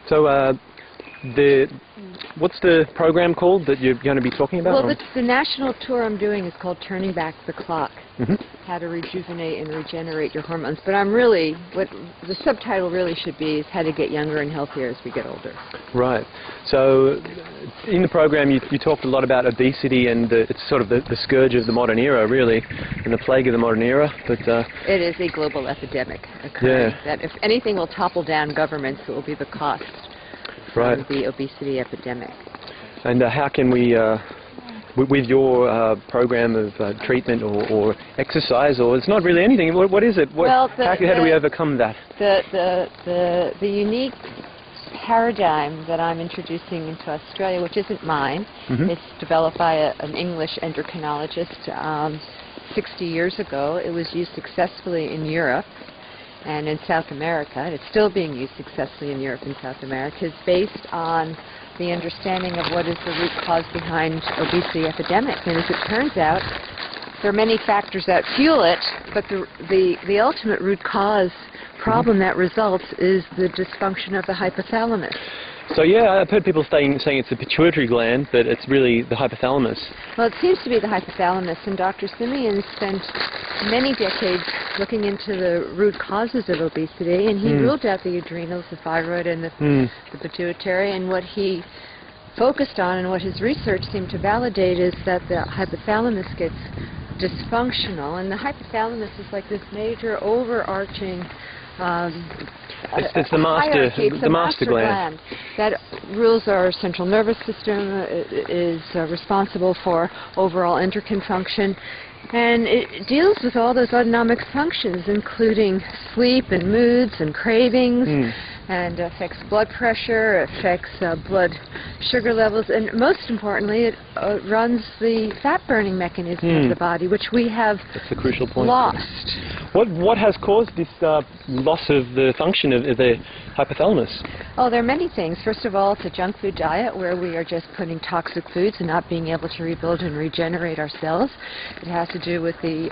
So what's the program called that you're going to be talking about? Well, the national tour I'm doing is called Turning Back the Clock. Mm-hmm. How to rejuvenate and regenerate your hormones. But I'm really, what the subtitle really should be is how to get younger and healthier as we get older. Right. So in the program you talked a lot about obesity, and it's sort of the scourge of the modern era, really, and the plague of the modern era. But it is a global epidemic occurring. Yeah. That if anything will topple down governments, it will be the cost from the obesity epidemic. And how can we, with your program of treatment or exercise, or it's not really anything, what is it? How do we overcome that? The unique paradigm that I'm introducing into Australia, which isn't mine, Mm-hmm. it's developed by an English endocrinologist 60 years ago. It was used successfully in Europe and in South America, and it's still being used successfully in Europe and South America. Is based on the understanding of what is the root cause behind obesity epidemic. And as it turns out, there are many factors that fuel it, but the ultimate root cause problem that results is the dysfunction of the hypothalamus. So yeah, I've heard people saying it's the pituitary gland, but it's really the hypothalamus. Well, it seems to be the hypothalamus, and Dr. Simeon spent many decades looking into the root causes of obesity, and he ruled out the adrenals, the thyroid, and the pituitary, and what he focused on and what his research seemed to validate is that the hypothalamus gets dysfunctional, and the hypothalamus is like this major overarching it's the master gland that rules our central nervous system, is responsible for overall endocrine function, and it deals with all those autonomic functions, including sleep and moods and cravings, and affects blood pressure, affects blood sugar levels, and most importantly, it runs the fat-burning mechanism of the body, which we have That's the crucial point. lost. What has caused this loss of the function of the hypothalamus? Oh, there are many things. First of all, it's a junk food diet where we are just putting toxic foods and not being able to rebuild and regenerate our cells. It has to do with the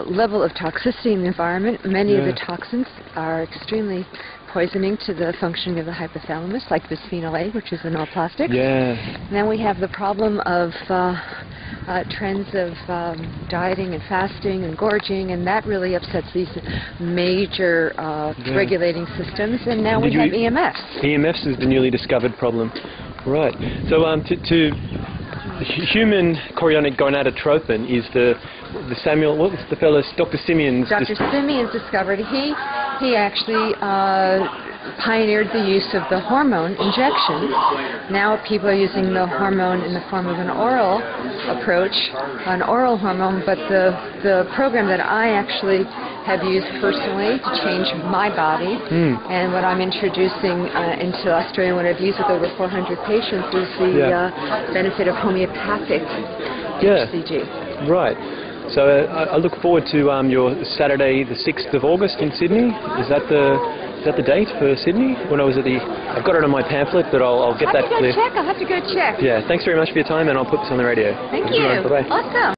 level of toxicity in the environment. Many of the toxins are extremely poisoning to the functioning of the hypothalamus, like bisphenol A, which is in all plastics. Yeah. And then we have the problem of trends of dieting and fasting and gorging, and that really upsets these major regulating systems. And now we have EMFs. EMFs is the newly discovered problem. Right. So human chorionic gonadotropin is the Samuel, what was the fellow's, Dr. Simeon's... Dr. Simeon's discovered. He actually pioneered the use of the hormone injection. Now people are using the hormone in the form of an oral approach, an oral hormone, but the program that I actually have used personally to change my body, and what I'm introducing into Australia, what I've used with over 400 patients, is the benefit of homeopathic HCG. Right. So I look forward to your Saturday, the 6th of August in Sydney. Is that the date for Sydney? When I was at I've got it on my pamphlet, but I'll get that clear. I'll have to go check. Yeah. Thanks very much for your time, and I'll put this on the radio. Thank you. Bye-bye. Awesome.